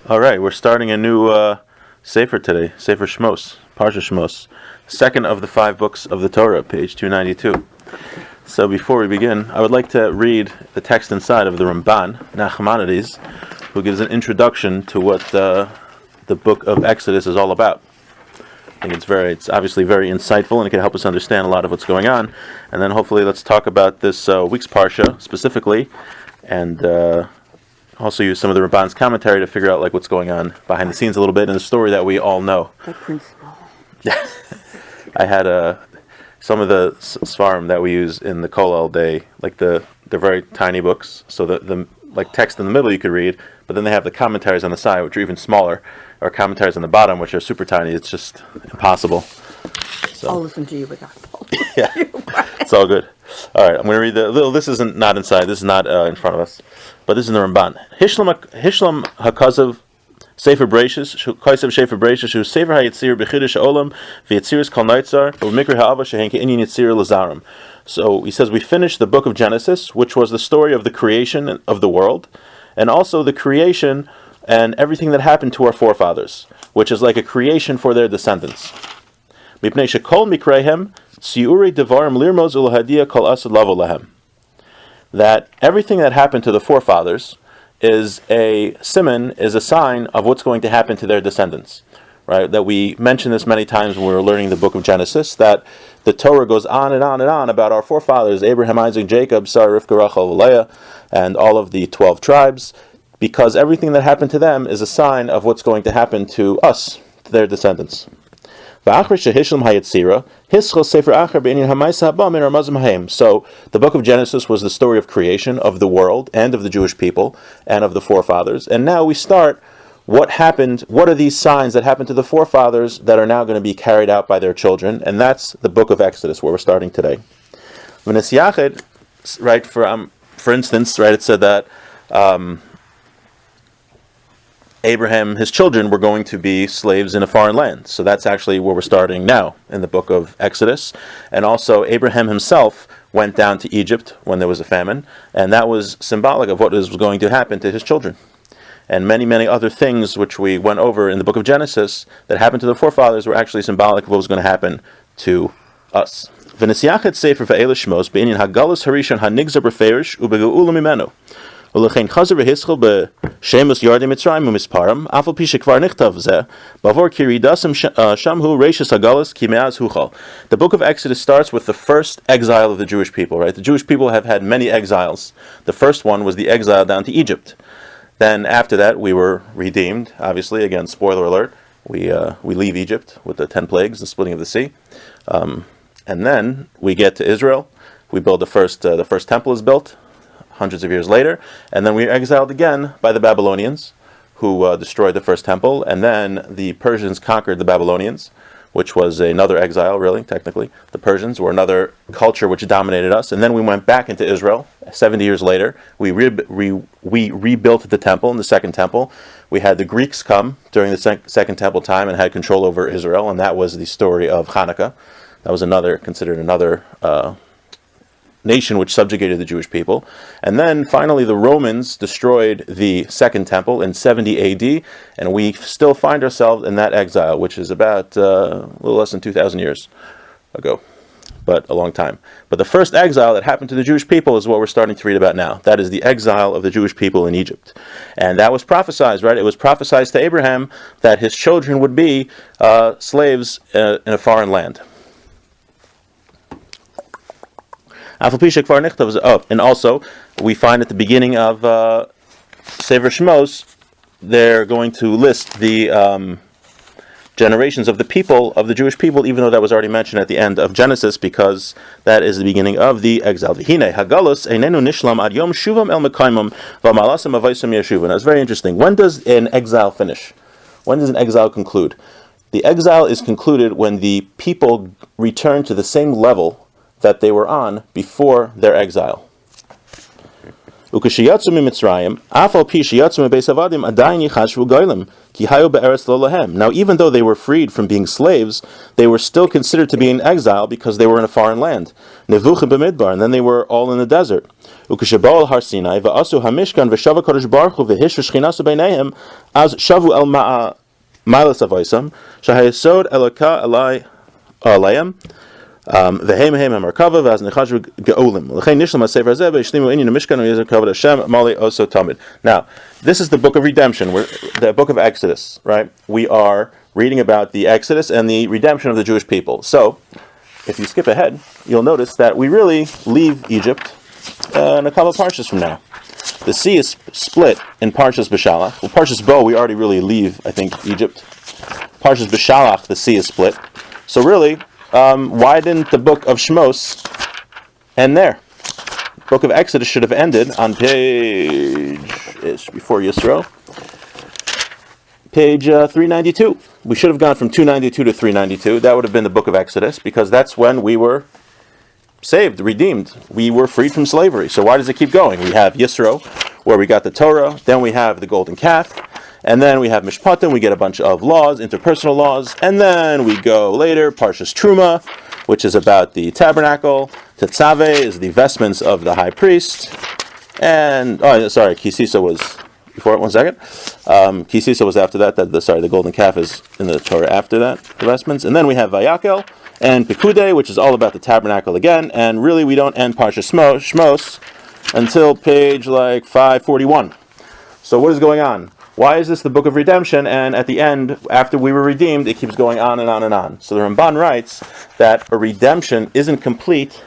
All right, we're starting a new Sefer today, Sefer Shemos, Parsha Shemos, second of the 5 books of the Torah, page 292. So before we begin, I would like to read the text inside of the Ramban, Nachmanides, who gives an introduction to what the book of Exodus is all about. I think it's obviously very insightful, and it can help us understand a lot of what's going on. And then hopefully let's talk about this week's Parsha specifically, and also use some of the Ramban's commentary to figure out what's going on behind the scenes a little bit in the story that we all know. The principle. I had some of the Svarim that we use in the Kollel day, they're very tiny books, so the text in the middle you could read, but then they have the commentaries on the side, which are even smaller, or commentaries on the bottom, which are super tiny. It's just impossible. So. I'll listen to you with that. Yeah, it's all good. All right, I'm going to read the little. This isn't not inside. This is not in front of us, but this is in the Ramban. Hishlam hakazav sefer breishis kaisav sefer breishis who sefer hayitzir b'chidush olam v'yitziris kol neitzar b'mikra ha'ava shehenke inyan yitzir lazarim. So he says we finished the book of Genesis, which was the story of the creation of the world, and also the creation and everything that happened to our forefathers, which is like a creation for their descendants. Mipnei shekol mikreihem tsiuri devarim lirmos ulahadia kol asad lavo lahem. That everything that happened to the forefathers is a siman, is a sign of what's going to happen to their descendants. Right? That we mentioned this many times when we were learning the book of Genesis, that the Torah goes on and on and on about our forefathers, Abraham, Isaac, Jacob, Sarah, Rivka, Rachel, Leah, and all of the 12 tribes, because everything that happened to them is a sign of what's going to happen to us, to their descendants. So the book of Genesis was the story of creation of the world and of the Jewish people and of the forefathers. And now we start what happened, what are these signs that happened to the forefathers that are now going to be carried out by their children? And that's the book of Exodus, where we're starting today. Right, for instance, right, it said that Abraham, his children, were going to be slaves in a foreign land. So that's actually where we're starting now in the book of Exodus. And also Abraham himself went down to Egypt when there was a famine, and that was symbolic of what was going to happen to his children. And many, many other things which we went over in the book of Genesis that happened to the forefathers were actually symbolic of what was going to happen to us. ולכן חזר והסחל בשמוס ירדי מצרים ומספרם, אף על פי שכבר נכתב זה, בעבור כי רידסם שם הוא רשס הגלס כי מאז הוחל. The book of Exodus starts with the first exile of the Jewish people, right? The Jewish people have had many exiles. The first one was the exile down to Egypt. Then after that we were redeemed, obviously, again, spoiler alert, we leave Egypt with the 10 plagues, the splitting of the sea. And then we get to Israel, we build the first temple is built, hundreds of years later, and then we are exiled again by the Babylonians, who destroyed the first temple, and then the Persians conquered the Babylonians, which was another exile, really, technically. The Persians were another culture which dominated us, and then we went back into Israel. 70 years later, we rebuilt the temple, in the second temple. We had the Greeks come during the second temple time and had control over Israel, and that was the story of Hanukkah. That was considered another nation which subjugated the Jewish people. And then finally the Romans destroyed the second temple in 70 AD, and we still find ourselves in that exile, which is about a little less than 2,000 years ago, but a long time. But the first exile that happened to the Jewish people is what we're starting to read about now. That is the exile of the Jewish people in Egypt. And that was prophesied, right? It was prophesied to Abraham that his children would be slaves in a foreign land. And also, we find at the beginning of Sefer Shemos, they're going to list the generations of the people, of the Jewish people, even though that was already mentioned at the end of Genesis, because that is the beginning of the exile. V'hinei hagalus einenu nishlam ad yom shuvam el mekaimim v'malasam avaisam yeshuva. Now, it's very interesting. When does an exile finish? When does an exile conclude? The exile is concluded when the people return to the same level that they were on before their exile. Ukashiyatsu mitzrayim, afal pi shiyatsu beis avadim adayin yichashvu goyim ki hayu be'eretz lo lahem. Now, even though they were freed from being slaves, they were still considered to be in exile because they were in a foreign land. Nevuchim b'midbar, and then they were all in the desert. Ukashabal al har Sinai va'asu hamishkan v'shava kodesh baruch hu v'hishu shchinasu b'neihem az shavu el ma'alas avoisam shahayesod eloka alai alayim. V'heim hamarkava v'az nechashvu geolim. L'chein nishlam ha'sefer hazeh v'yishlimu inyan mishkan v'yezer kavod Hashem mali oso tamid. Now, this is the book of redemption, the book of Exodus, right? We are reading about the Exodus and the redemption of the Jewish people. So, if you skip ahead, you'll notice that we really leave Egypt in a couple of parshas from now. The sea is split in Parshas B'Shalach. Well, Parshas Bo, we already really leave, I think, Egypt. Parshas B'Shalach, the sea is split. So really, why didn't the book of Shemos end there? The book of Exodus should have ended on page, before Yisro, page 392. We should have gone from 292 to 392. That would have been the book of Exodus, because that's when we were saved, redeemed. We were freed from slavery. So why does it keep going? We have Yisro, where we got the Torah, then we have the golden calf, and then we have Mishpatim, we get a bunch of laws, interpersonal laws, and then we go later, Parshas Truma, which is about the tabernacle. Tetzave is the vestments of the high priest. And, Kisisa was before it, 1 second. Kisisa was after that. The golden calf is in the Torah after that, the vestments. And then we have Vayakel and Pekude, which is all about the tabernacle again. And really, we don't end Parshas Shemos until page 541. So what is going on? Why is this the book of redemption? And at the end, after we were redeemed, it keeps going on and on and on. So the Ramban writes that a redemption isn't complete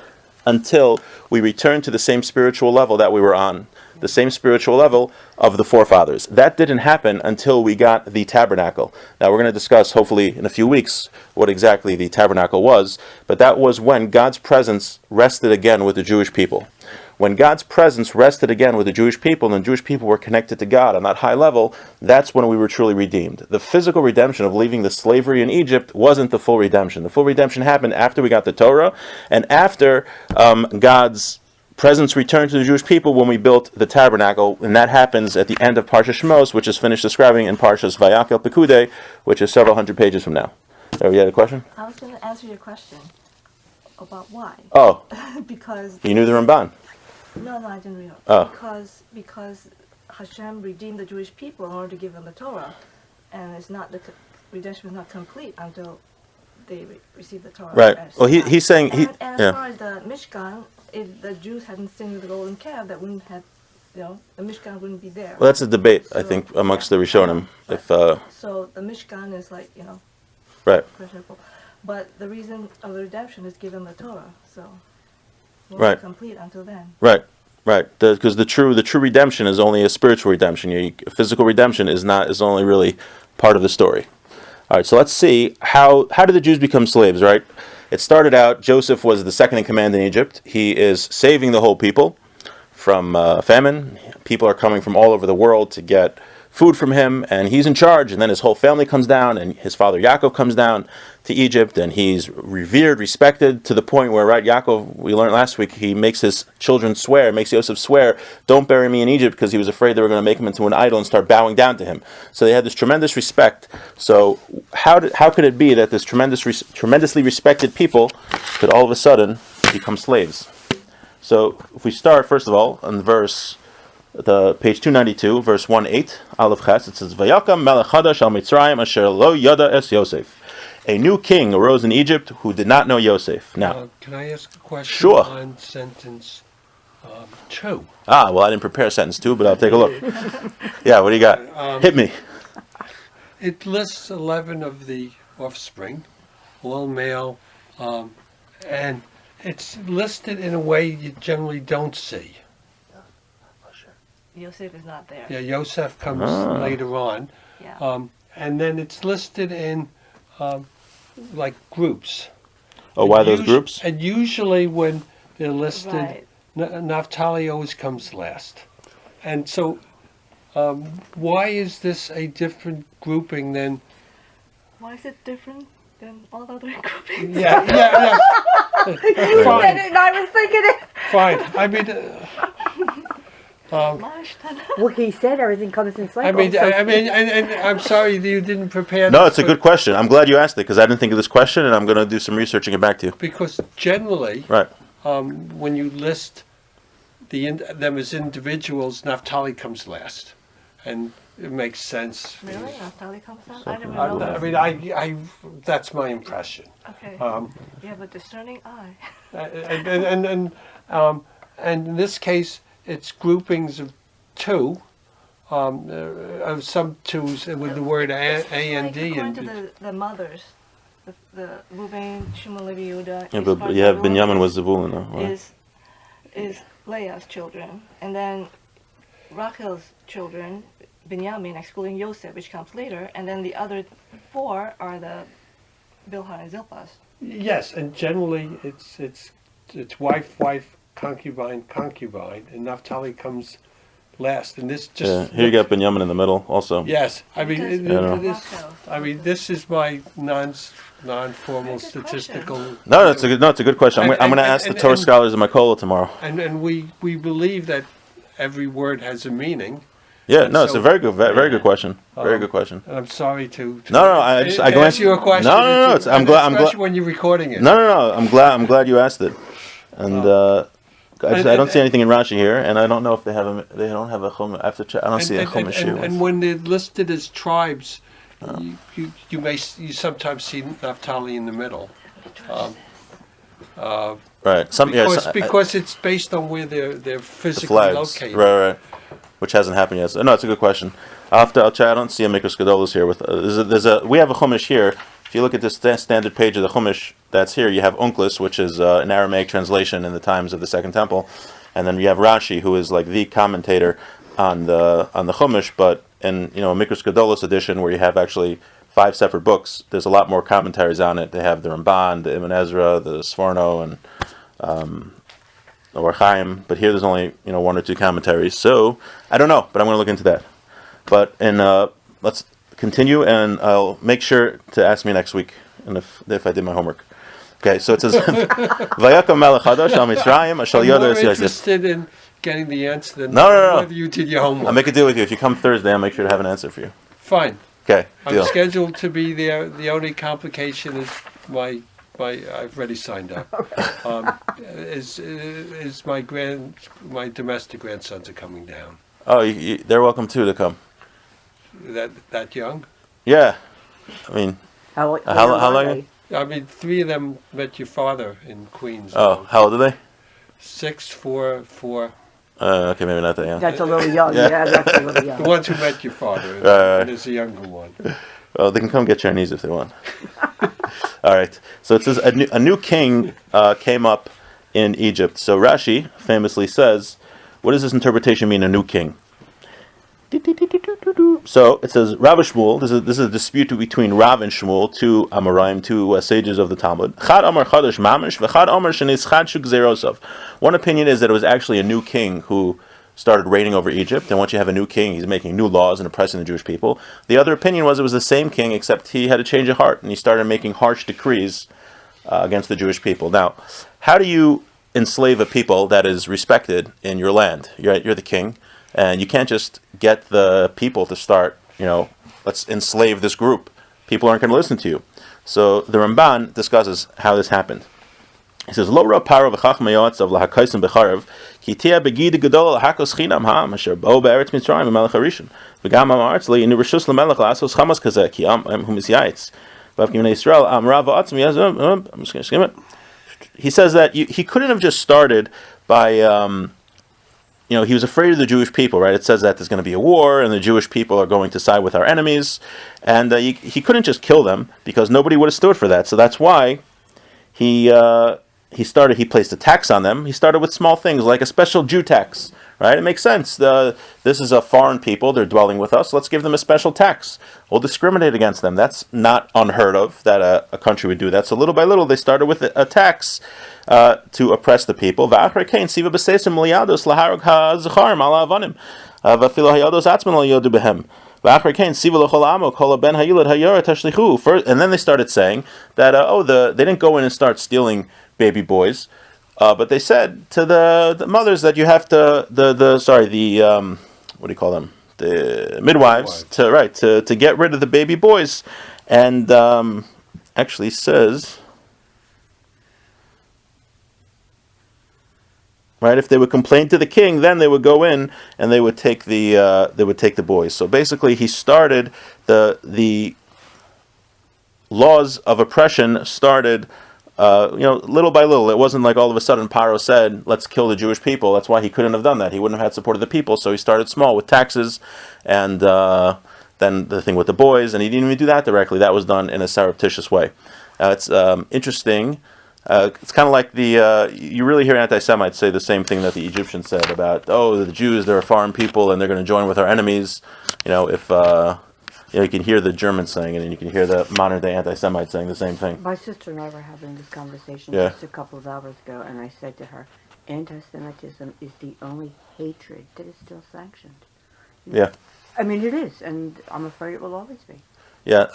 until we return to the same spiritual level that we were on, the same spiritual level of the forefathers. That didn't happen until we got the tabernacle. Now we're going to discuss, hopefully in a few weeks, what exactly the tabernacle was, but that was when God's presence rested again with the Jewish people. When God's presence rested again with the Jewish people, and the Jewish people were connected to God on that high level, that's when we were truly redeemed. The physical redemption of leaving the slavery in Egypt wasn't the full redemption. The full redemption happened after we got the Torah, and after God's presence returned to the Jewish people when we built the tabernacle, and that happens at the end of Parshas Shemos, which is finished describing in Parshas Vayakel Pekude, which is several hundred pages from now. You had a question? I was going to answer your question about why. Oh. Because... You knew the Ramban? No, I didn't realize. Oh. Because Hashem redeemed the Jewish people in order to give them the Torah, and it's not the redemption is not complete until they receive the Torah. Right. Well, he's saying and as far as the Mishkan, if the Jews hadn't seen the golden calf, that wouldn't have, the Mishkan wouldn't be there. Well, that's a debate, I think, amongst the Rishonim. So the Mishkan is right. questionable. But the reason of the redemption is given the Torah, so it won't right. be complete until then. Right. Because the true redemption is only a spiritual redemption. Physical redemption is only really part of the story. All right, so let's see how did the Jews become slaves, right? It started out, Joseph was the second in command in Egypt. He is saving the whole people from famine. People are coming from all over the world to get food from him, and he's in charge. And then his whole family comes down, and his father Yaakov comes down to Egypt, and he's revered, respected, to the point where, right, Yaakov, we learned last week, he makes his children swear, makes Yosef swear, don't bury me in Egypt, because he was afraid they were going to make him into an idol and start bowing down to him. So they had this tremendous respect. So how could it be that this tremendously respected people could all of a sudden become slaves? So if we start, first of all, on page 292, verse 1-8, Aleph Ches, it says, Vayakam melech chadash al Mitzrayim asher lo yada es Yosef. A new king arose in Egypt who did not know Yosef. Now, can I ask a question sure. on sentence 2? Well, I didn't prepare sentence 2, but I'll take a look. Yeah, what do you got? Hit me. It lists 11 of the offspring, all male, and it's listed in a way you generally don't see. Yosef is not there. Yeah, Yosef comes later on. Yeah. And then it's listed in groups. Oh, why those groups? And usually when they're listed, Right. Naphtali always comes last. And so why is this a different grouping than... Why is it different than all other groupings? Yeah. You said it and I was thinking it. Fine. I mean... Well, he said everything comes in cycles. I mean, so and I'm sorry that you didn't prepare. No, this, it's a but- good question. I'm glad you asked it because I didn't think of this question, and I'm going to do some research and get back to you. Because generally, Right. when you list them as individuals, Naphtali comes last, and it makes sense. Really? Naphtali comes out? I didn't I, know I that. mean, I that's my impression. Okay. You have a discerning eye. And in this case, it's groupings of two, of some twos with the word A and D. According to the mothers, the Reuben, Shimon, Levi, Yehuda. Yeah, but yeah, Binyamin was Zevulun, though. Right? Is Leah's children, and then Rachel's children, Binyamin, excluding Yosef, which comes later, and then the other four are the Bilhah and Zilpah's. Yes, and generally it's wife, concubine, and Naphtali comes last. And this just Yeah, here you got Binyamin in the middle, also. yes. I mean, Because this is my non-formal Good question. statistical. No, it's a good question. I'm going to ask the Torah and- scholars in my kola tomorrow. And we believe that every word has a meaning. Yeah, no, it's So- a very good question. Very good question. And I'm sorry to No, I ask glanced. you a question. No, it's, I'm glad. Especially when you're recording it. No. I'm glad you asked it. And I don't see anything in Rashi here, and I don't know if they don't have a chumash. I have to check. I don't see a chumash here. And when they're listed as tribes, you sometimes see Naphtali in the middle. Right. Because it's based on where they're the physically flags. located. Right. Which hasn't happened yet. So, no, it's a good question. I'll check. I don't see a Mikros Gedolos here. We have a chumash here. If you look at this standard page of the chumash that's here, you have Unklis, which is an Aramaic translation in the times of the Second Temple, and then you have Rashi, who is like the commentator on the chumash. But in a Mikros Gedolos edition, where you have actually 5 separate books, there's a lot more commentaries on it. They have the Ramban, the Ibn Ezra, the Sforno, and the Or Chaim. But here, there's only 1 or 2 commentaries. So I don't know, but I'm going to look into that. But let's continue, and I'll make sure to ask me next week, and if I did my homework. Okay, so it says, "Vayakam melech hadash al Mitzrayim ashal I'm yoda more es Yosef." interested in getting the answer than No. whether you did your homework. I'll make a deal with you. If you come Thursday, I'll make sure to have an answer for you. Fine. Okay, I'm deal. scheduled to be there. The only complication is my I've already signed up. Is my domestic grandsons are coming down. Oh, they're welcome too to come. That young? Yeah, I mean, how how long- are they? I mean, 3 of them met your father in Queens. oh, how old are they? 6, 4, 4. Okay, maybe not that young. That's a little young. Yeah. Yeah, that's a little The young. ones who met your father. Right. And there's a younger one. Well, they can come get Chinese if they want. All right. So it says a new king came up in Egypt. So Rashi famously says, what does this interpretation mean, a new king? So it says, Rav and Shmuel, this is a dispute between Rav and Shmuel, 2 Amoraim, 2 sages of the Talmud. Chad Amar Chadash Mamish, v'chad Amar Sheniz Chadshuk Zerosov. One opinion is that it was actually a new king who started reigning over Egypt, and once you have a new king, he's making new laws and oppressing the Jewish people. The other opinion was it was the same king, except he had a change of heart, and he started making harsh decrees against the Jewish people. Now, how do you enslave a people that is respected in your land? You're the king, and you can't just get the people to start, let's enslave this group. People aren't going to listen to you. So the Ramban discusses how this happened. He says, "Lo ra paro v'chachma yoatzav lahakaisim b'charav, ki tia begid gedol lahakos chinam ha'am asher bo be'eretz Mitzrayim v'melech harishon, v'gam am ha'aretz li inu reshus l'melech la'asos chamas kazeh, ki am hum misyayitz. V'av kim Yisrael am rav v'atzim yazom." I'm just going to skim it. He says that he couldn't have just started by, he was afraid of the Jewish people, right? It says that there's going to be a war, and the Jewish people are going to side with our enemies, and he couldn't just kill them because nobody would have stood for that. So that's why he placed a tax on them. He started with small things like a special Jew tax, right? It makes sense. This is a foreign people. They're dwelling with us. Let's give them a special tax. We'll discriminate against them. That's not unheard of that a country would do that. So little by little, they started with a tax to oppress the people. And then they started saying that they didn't go in and start stealing baby boys But they said to the mothers that you have to what do you call them? The midwives to get rid of the baby boys, and actually says. Right, if they would complain to the king, then they would go in and they would take the boys. So basically, he started the laws of oppression started, little by little. It wasn't like all of a sudden Paro said, "Let's kill the Jewish people." That's why he couldn't have done that. He wouldn't have had support of the people. So he started small with taxes, and then the thing with the boys, and he didn't even do that directly. That was done in a surreptitious way. It's interesting. It's kind of like you really hear anti-Semites say the same thing that the Egyptians said about, the Jews, they're a foreign people and they're going to join with our enemies. If you can hear the Germans saying it, and you can hear the modern-day anti-Semites saying the same thing. My sister and I were having this conversation Yeah. just a couple of hours ago, and I said to her, anti-Semitism is the only hatred that is still sanctioned. Yeah. I mean, it is, and I'm afraid it will always be. Yeah,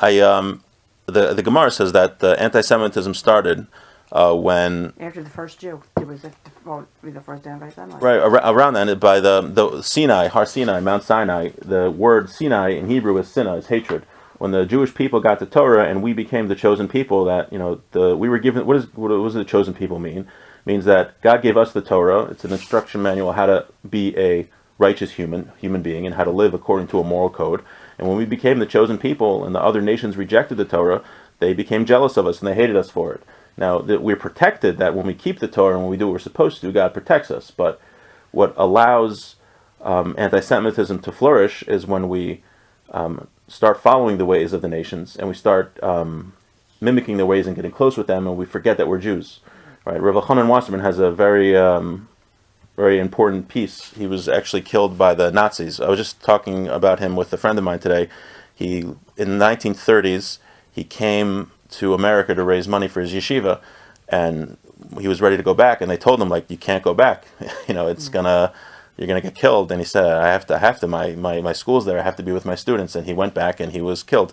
the Gemara says that the anti-Semitism started when After the first Jew, there was the first anti-Semite. right around then by the Sinai, Har Sinai, Mount Sinai. The word Sinai in Hebrew is sinah, is hatred. When the Jewish people got the Torah and we became the chosen people, that we were given. What does the chosen people mean? It means that God gave us the Torah. It's an instruction manual how to be a righteous human being and how to live according to a moral code. And when we became the chosen people and the other nations rejected the Torah, they became jealous of us and they hated us for it. Now, we're protected that when we keep the Torah and when we do what we're supposed to, God protects us. But what allows anti-Semitism to flourish is when we start following the ways of the nations and we start mimicking their ways and getting close with them, and we forget that we're Jews. Right? Rav Elchanan Wasserman has a very important piece. He was actually killed by the Nazis. I was just talking about him with a friend of mine today. In the 1930s, he came to America to raise money for his yeshiva, and he was ready to go back, and they told him, like, you can't go back. You're gonna get killed. And he said, I have to. My school's there. I have to be with my students. And he went back, and he was killed.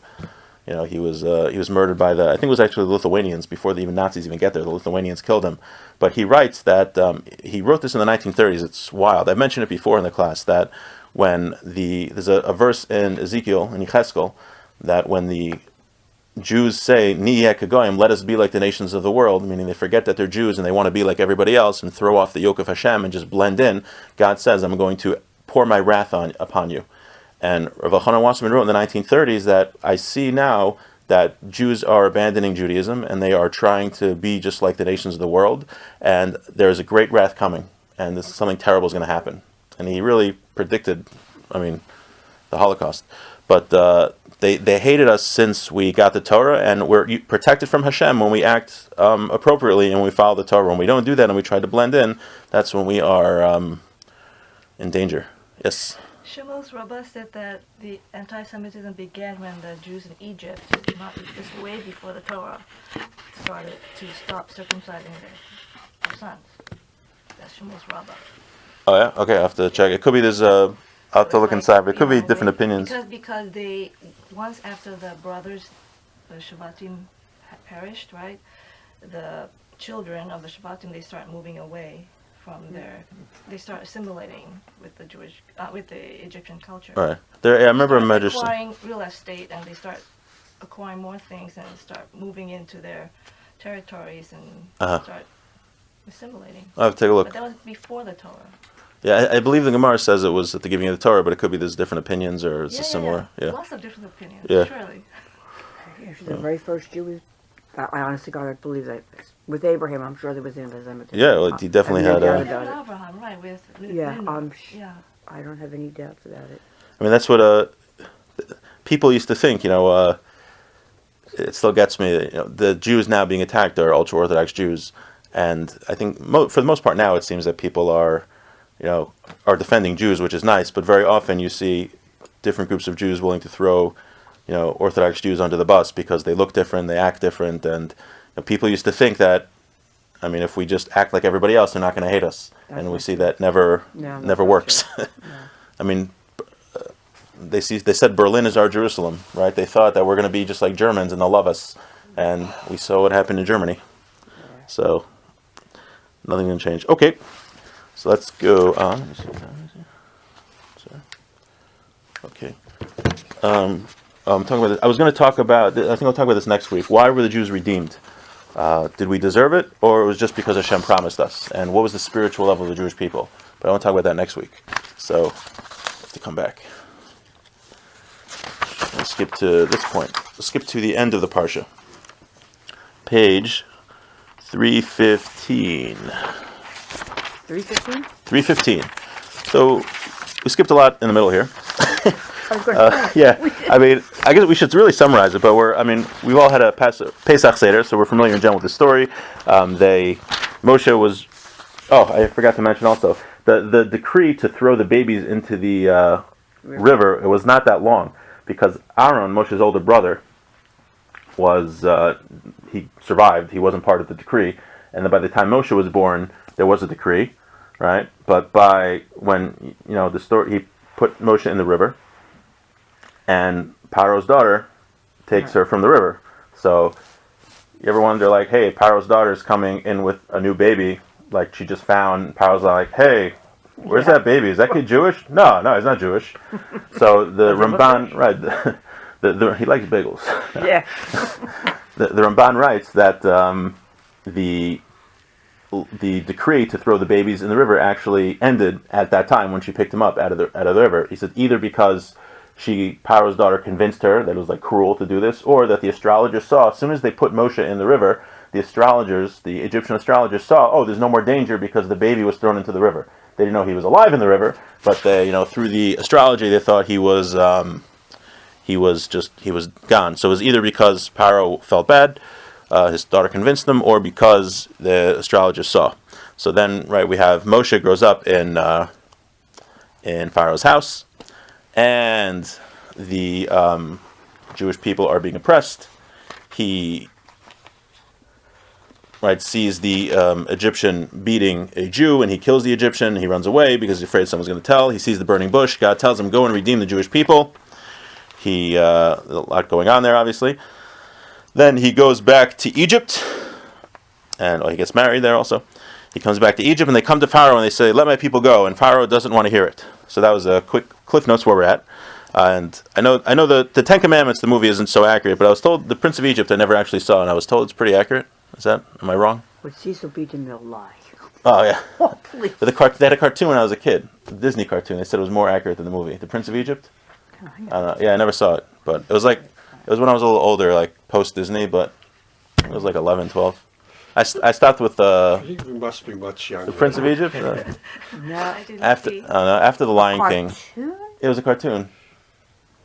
He was murdered by I think it was actually the Lithuanians before the Nazis even get there. The Lithuanians killed him. But he writes that he wrote this in the 1930s. It's wild. I mentioned it before in the class that when there's a verse in Ezekiel in Yechezkel that when the Jews say, Niyeh kagoyim, let us be like the nations of the world, meaning they forget that they're Jews and they want to be like everybody else and throw off the yoke of Hashem and just blend in. God says, I'm going to pour my wrath upon you. And Rav Elchanan Wasserman wrote in the 1930s that I see now that Jews are abandoning Judaism and they are trying to be just like the nations of the world, and there's a great wrath coming, and something terrible is going to happen. And he really predicted, the Holocaust. But they hated us since we got the Torah, and we're protected from Hashem when we act appropriately and we follow the Torah. When we don't do that and we try to blend in, that's when we are in danger. Yes? Shemos Rabbah said that the anti-Semitism began when the Jews in Egypt, not just way before the Torah, started to stop circumcising their sons. That's Shemos Rabbah. Oh yeah? Okay, I have to check. It could be I'll have to look inside, but it could be different opinions. Because they, once after the brothers, the Shabbatim perished, right? The children of the Shabbatim, they start moving away from they start assimilating with the with the Egyptian culture. All right. I remember a start medrash. Acquiring real estate, and they start acquiring more things and start moving into their territories and start assimilating. I'll have to take a look. But that was before the Torah. Yeah, I believe the Gemara says it was at the giving of the Torah, but it could be there's different opinions or it's similar. Yeah. Lots of different opinions. Yeah. Surely. Actually, the very first Jew was, I honestly God, I believe that with Abraham, I'm sure there was anti-Semitism. Yeah, well, he definitely had doubt a. about it. Abraham, right? With Yeah, Linus. Yeah. I don't have any doubts about it. I mean, that's what people used to think. It still gets me. The Jews now being attacked are ultra-Orthodox Jews, and I think for the most part now it seems that people are defending Jews, which is nice. But very often you see different groups of Jews willing to throw, Orthodox Jews under the bus because they look different, they act different, and people used to think that, if we just act like everybody else, they're not going to hate us, and we see that never works. No. They said Berlin is our Jerusalem, right? They thought that we're going to be just like Germans and they'll love us, and we saw what happened in Germany. Yeah. So, Nothing's going to change. Okay, so let's go on. Let me see what time is here. Sorry. Okay. I'm talking about this. I was going to talk about. I think I'll talk about this next week. Why were the Jews redeemed? Did we deserve it, or it was just because Hashem promised us? And what was the spiritual level of the Jewish people? But I want to talk about that next week. So, I have to come back. Let's skip to this point. Let's skip to the end of the parsha. Page 315. 315? 315. So, we skipped a lot in the middle here. I was going to say. Yeah, I mean, I guess we should really summarize it, but we've all had a Pesach Seder, so we're familiar in general with the story. Moshe was, I forgot to mention also, the decree to throw the babies into the river, it was not that long, because Aaron, Moshe's older brother, he survived, he wasn't part of the decree, and then by the time Moshe was born, there was a decree, right? But when the story, he put Moshe in the river, and Paro's daughter takes her from the river. So, you ever wonder, like, hey, Paro's daughter's coming in with a new baby, like she just found. Paro's like, hey, where's that baby? Is that kid Jewish? No, he's not Jewish. So the Ramban, right? He likes bagels. Yeah. the Ramban writes that the decree to throw the babies in the river actually ended at that time when she picked him up out of the river. He said either because Paro's daughter convinced her that it was like cruel to do this, or that the astrologers saw as soon as they put Moshe in the river, the Egyptian astrologers saw, there's no more danger because the baby was thrown into the river. They didn't know he was alive in the river, but they, through the astrology, they thought he was gone. So it was either because Paro felt bad, his daughter convinced them, or because the astrologers saw. So then, right, we have Moshe grows up in Pharaoh's house, and the Jewish people are being oppressed. He sees the Egyptian beating a Jew, and he kills the Egyptian. He runs away because he's afraid someone's going to tell. He sees the burning bush. God tells him, go and redeem the Jewish people. A lot going on there, obviously. Then he goes back to Egypt, and he gets married there also. He comes back to Egypt, and they come to Pharaoh, and they say, let my people go, and Pharaoh doesn't want to hear it. So that was a quick Cliff Notes where we're at. And I know the Ten Commandments, the movie isn't so accurate, but I was told the Prince of Egypt I never actually saw, and I was told it's pretty accurate. Am I wrong? Would Cecil B. DeMille lie? Oh, yeah. Oh, please. But they had a cartoon when I was a kid, a Disney cartoon. They said it was more accurate than the movie. The Prince of Egypt? I don't know. Yeah, I never saw it, but it was when I was a little older, like post-Disney, but it was like 11, 12. I stopped with He must be much younger. the Prince of Egypt No. I didn't after see. after the Lion King. Cartoon? It was a cartoon.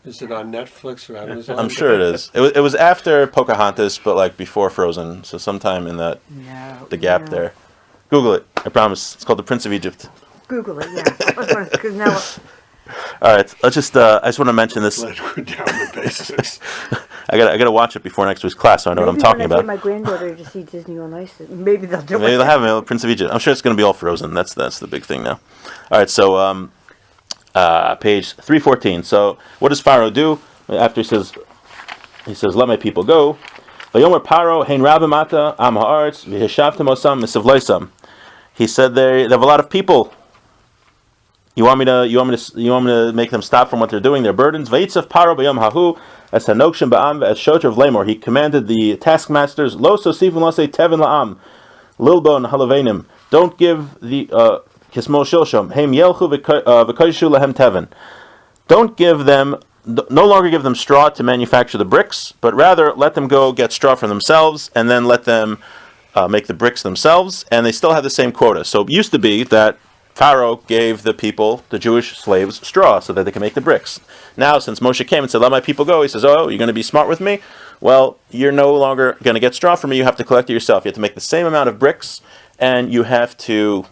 Is it on Netflix or Amazon? I'm sure it is. It was after Pocahontas, but like before Frozen, so sometime in the gap No. there. Google it. I promise. It's called The Prince of Egypt. Google it, yeah. Because now, All right. Let's just. I just want to mention this. Let's go down the basics. I gotta watch it before next week's class, so I know what I'm talking maybe when I about. take my granddaughter to see Disney on Ice, maybe they'll do Maybe it. they'll have it, Prince of Egypt. I'm sure it's going to be all Frozen. That's the big thing now. All right, so page 314. So what does Pharaoh do after he says, "Let my people go"? Vayomer Paro hein rabim ata am haaretz v'hishavtem osam misavloisam. He said they have a lot of people. You want me to make them stop from what they're doing, their burdens? Vayitzav Paro b'yom hahu as hanokshim ba'am as shoter of lemor. He commanded the taskmasters, lo sosifim lase tevin la'am, lilbon halavenim. Don't give the kismol shilshom heim yelchu v'koishu lahem tevin. Don't give them, no longer give them straw to manufacture the bricks, but rather let them go get straw for themselves, and then let them make the bricks themselves, and they still have the same quota. So it used to be that Pharaoh gave the people, the Jewish slaves, straw so that they can make the bricks. Now, since Moshe came and said, let my people go, he says, you're going to be smart with me? Well, you're no longer going to get straw from me, you have to collect it yourself. You have to make the same amount of bricks, and you have to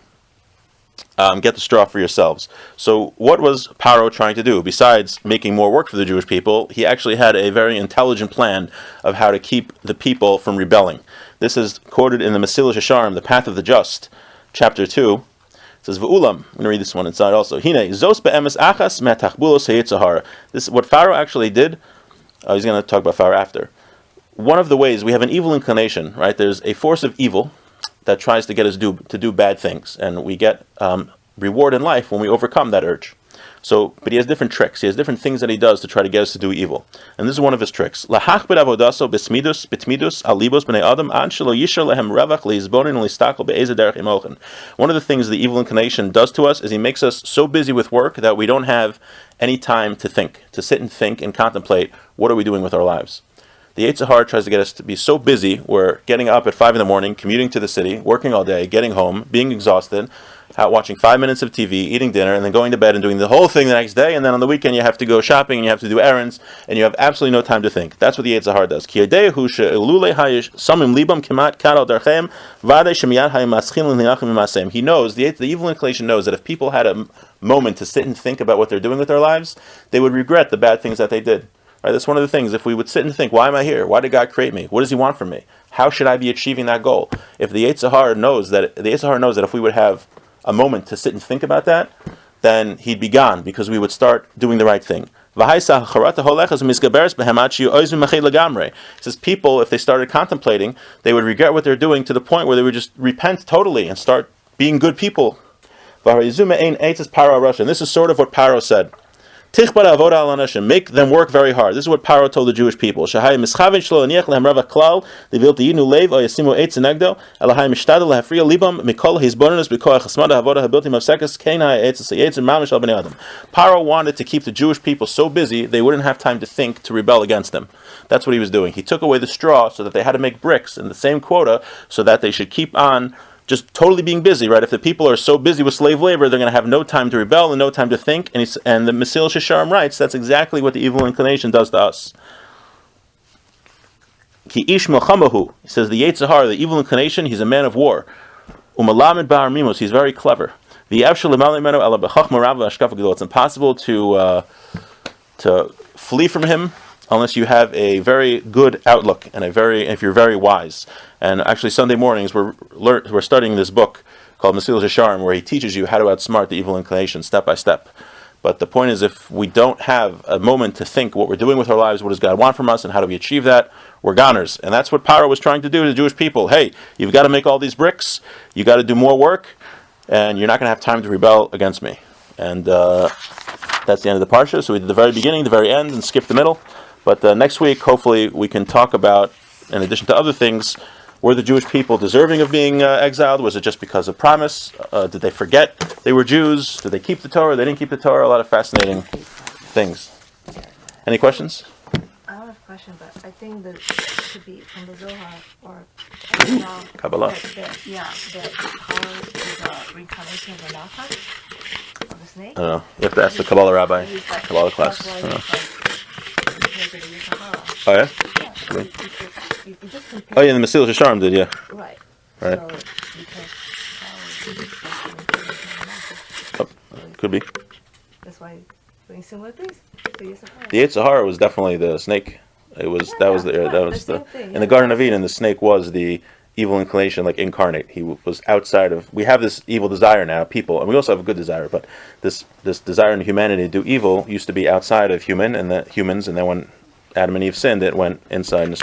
get the straw for yourselves. So what was Pharaoh trying to do? Besides making more work for the Jewish people, he actually had a very intelligent plan of how to keep the people from rebelling. This is quoted in the Mesilas Yesharim, The Path of the Just, chapter 2. It says, V'ulam, I'm going to read this one inside also. Hine, zos be'emes achas me'tachbulos hayitzahara. This is what Pharaoh actually did. He's going to talk about Pharaoh after. One of the ways, we have an evil inclination, right? There's a force of evil that tries to get us to do bad things, and we get reward in life when we overcome that urge. So, but he has different tricks. He has different things that he does to try to get us to do evil. And this is one of his tricks. One of the things the evil inclination does to us is he makes us so busy with work that we don't have any time to think, to sit and think and contemplate what are we doing with our lives. The Yetzer Hara tries to get us to be so busy, we're getting up at 5 a.m, commuting to the city, working all day, getting home, being exhausted, out watching 5 minutes of TV, eating dinner, and then going to bed and doing the whole thing the next day, and then on the weekend you have to go shopping and you have to do errands, and you have absolutely no time to think. That's what the Yetzer Hara does. He knows, the evil inclination knows that if people had a moment to sit and think about what they're doing with their lives, they would regret the bad things that they did. Right, that's one of the things. If we would sit and think, why am I here? Why did God create me? What does He want from me? How should I be achieving that goal? If the Yetzer Hara knows that if we would have a moment to sit and think about that, then He'd be gone because we would start doing the right thing. He says people, if they started contemplating, they would regret what they're doing to the point where they would just repent totally and start being good people. And this is sort of what Paro said. Make them work very hard. This is what Paro told the Jewish people. Paro wanted to keep the Jewish people so busy they wouldn't have time to think to rebel against him. That's what he was doing. He took away the straw so that they had to make bricks in the same quota so that they should keep on just totally being busy, right? If the people are so busy with slave labor, they're going to have no time to rebel and no time to think. And the Mesil Shisharim writes, that's exactly what the evil inclination does to us. Ki ish milchamahu, he says the Yetzer Hara, the evil inclination, he's a man of war. Umalamed ba'ar mimos, he's very clever. It's impossible to flee from him unless you have a very good outlook and if you're very wise. And actually, Sunday mornings we're studying this book called Mesil Shisharim, where he teaches you how to outsmart the evil inclination step by step. But the point is, if we don't have a moment to think what we're doing with our lives, what does God want from us, and how do we achieve that, we're goners. And that's what Paro was trying to do to the Jewish people. Hey, you've got to make all these bricks, you got to do more work, and you're not going to have time to rebel against me. And that's the end of the parsha. So we did the very beginning, the very end, and skipped the middle. But next week, hopefully, we can talk about, in addition to other things, were the Jewish people deserving of being exiled? Was it just because of promise? Did they forget they were Jews? Did they keep the Torah? They didn't keep the Torah? A lot of fascinating things. Any questions? I don't have a question, but I think that it should be from the Zohar or Kabbalah. That power is a reincarnation of the Nafak, of the snake. I don't know. You have to ask the Kabbalah rabbi, Kabbalah class. That's why I don't know. because of the Yetzer Hara. Oh, yeah? You just compare. Oh, yeah, the Mesil Shisharim did, yeah. Right. Right. So, because Could be. that's why doing similar things to Yetzer Hara. The Yetzer Hara was definitely the snake. It was The same thing, in the Garden of Eden. The snake was the evil inclination, like incarnate. He was outside of. We have this evil desire now, people, and we also have a good desire. But this desire in humanity to do evil used to be outside of humans, and then when Adam and Eve sinned, it went inside.